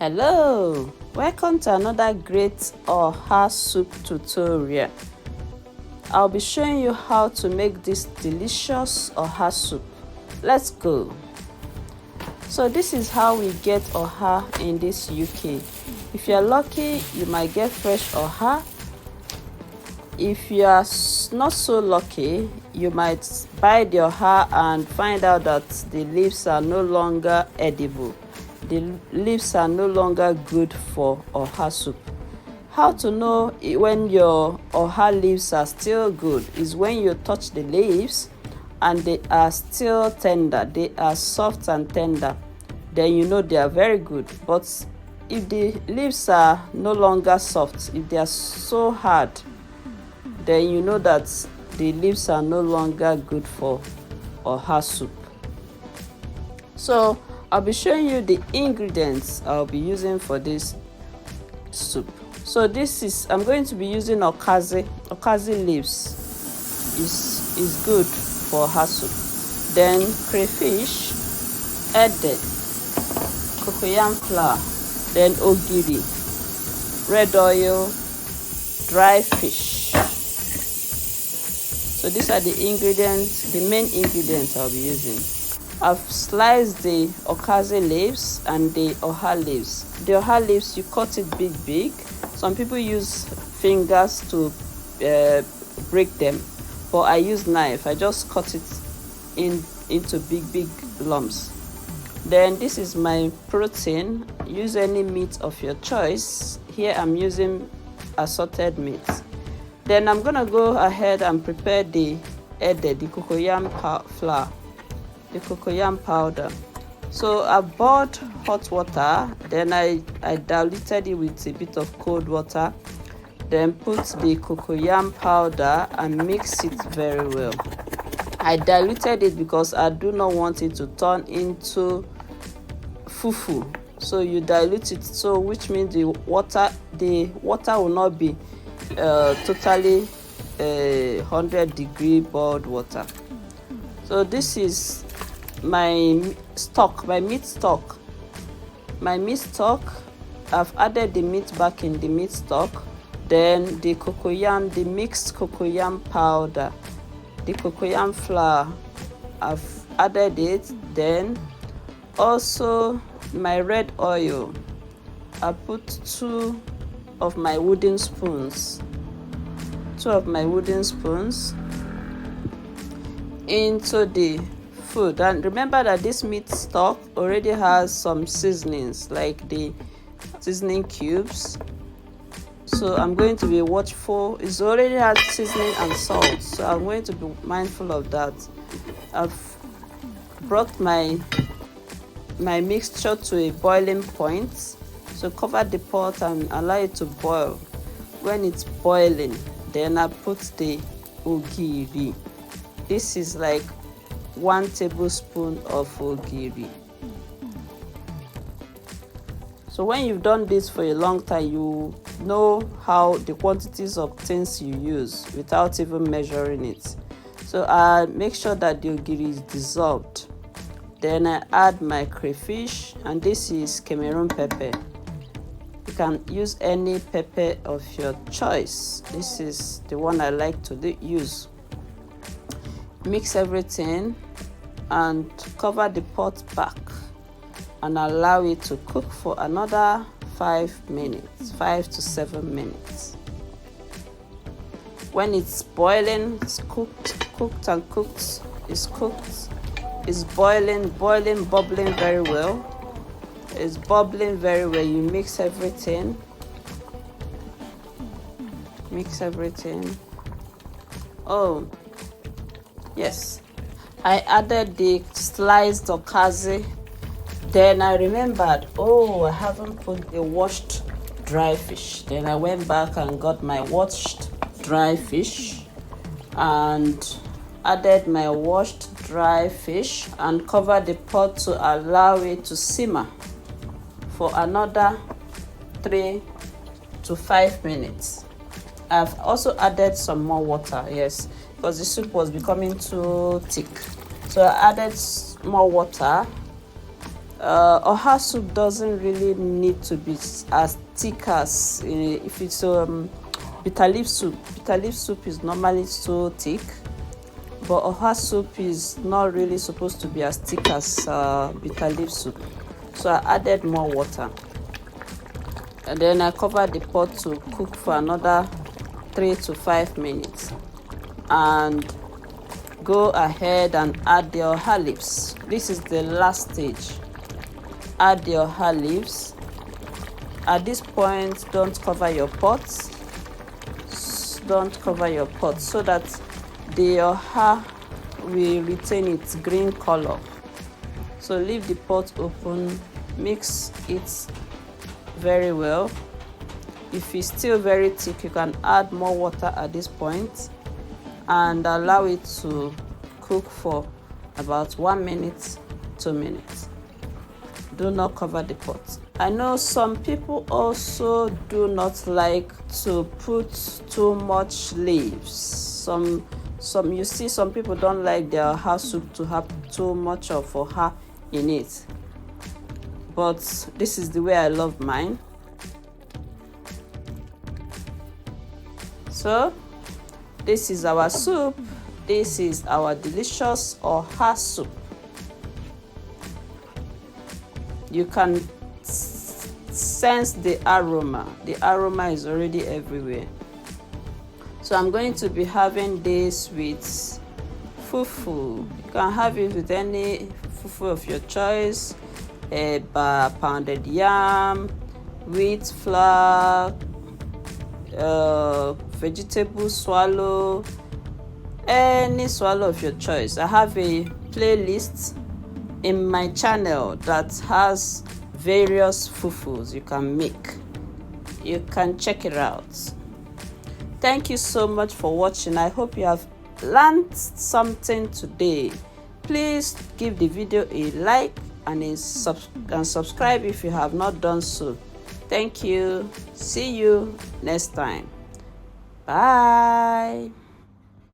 Hello, welcome to another great Oha Soup tutorial. I'll be showing you how to make this delicious Oha Soup. Let's go. So this is how we get Oha in this UK. If you're lucky, you might get fresh Oha. If you are not so lucky, you might buy the Oha and find out that the leaves are no longer edible. The leaves are no longer good for Oha soup. How to know when your Oha leaves are still good is when you touch the leaves and they are still tender, they are soft and tender, then you know they are very good. But if the leaves are no longer soft, if they are so hard, then you know that the leaves are no longer good for Oha soup. So I'll be showing you the ingredients I'll be using for this soup. So I'm going to be using okazi. Okazi leaves is good for Oha soup. Then crayfish, edde, cocoyam flour, then ogiri, red oil, dry fish. So these are the ingredients, the main ingredients I'll be using. I've sliced the okazi leaves and the Oha leaves. The Oha leaves, you cut it big. Some people use fingers to break them, but I use knife. I just cut it into big lumps. Then this is my protein. Use any meat of your choice. Here I'm using assorted meat. Then I'm gonna go ahead and prepare the edde, the cocoyam flour, the cocoyam powder. So I boiled hot water, then I diluted it with a bit of cold water, then put the cocoyam powder and mix it very well. I diluted it because I do not want it to turn into fufu. So you dilute it, so which means the water will not be totally 100-degree boiled water. So this is my meat stock. I've added the meat back in the meat stock. Then the cocoyam, the mixed cocoyam powder, the cocoyam flour, I've added it. Then also my red oil, I put 2 of my wooden spoons into the food. And remember that this meat stock already has some seasonings, like the seasoning cubes. So I'm going to be watchful. It's already has seasoning and salt, so I'm going to be mindful of that. I've brought my mixture to a boiling point. So cover the pot and allow it to boil. When it's boiling, then I put the ogiri. This is like 1 tablespoon of ogiri. So when you've done this for a long time, you know how the quantities of things you use without even measuring it. So I make sure that the ogiri is dissolved. Then I add my crayfish, and this is Cameroon pepper. You can use any pepper of your choice. This is the one I like to use. Mix everything and cover the pot back and allow it to cook for another 5 to 7 minutes. When it's boiling, it's cooked. It's boiling, bubbling very well. It's bubbling very well. You mix everything. Oh, yes. I added the sliced okazi. Then I remembered, I haven't put the washed dry fish. Then I went back and got my washed dry fish and added my washed dry fish and covered the pot to allow it to simmer for another 3 to 5 minutes. I've also added some more water, yes, because the soup was becoming too thick. So I added more water Oha soup doesn't really need to be as thick as if it's bitter leaf soup. Bitter leaf soup is normally so thick, but Oha soup is not really supposed to be as thick as bitter leaf soup. So I added more water, and then I covered the pot to cook for another 3 to 5 minutes, and go ahead and add the Oha leaves. This is the last stage. Add the Oha leaves. At this point, don't cover your pot. Don't cover your pot so that the Oha will retain its green color. So leave the pot open, mix it very well. If it's still very thick, you can add more water at this point and allow it to cook for about 1 minute, 2 minutes. Do not cover the pot. I know some people also do not like to put too much leaves. Some you see some people don't like their Oha soup to have too much of Oha in it. But this is the way I love mine. So this is our soup. This is our delicious Oha soup. You can sense the aroma. The aroma is already everywhere. So I'm going to be having this with fufu. You can have it with any fufu of your choice. Pounded yam, wheat flour, vegetable swallow, any swallow of your choice. I have a playlist in my channel that has various fufus you can make. You can check it out. Thank you so much for watching. I hope you have learned something today. Please give the video a like and subscribe if you have not done so. Thank you. See you next time. Bye.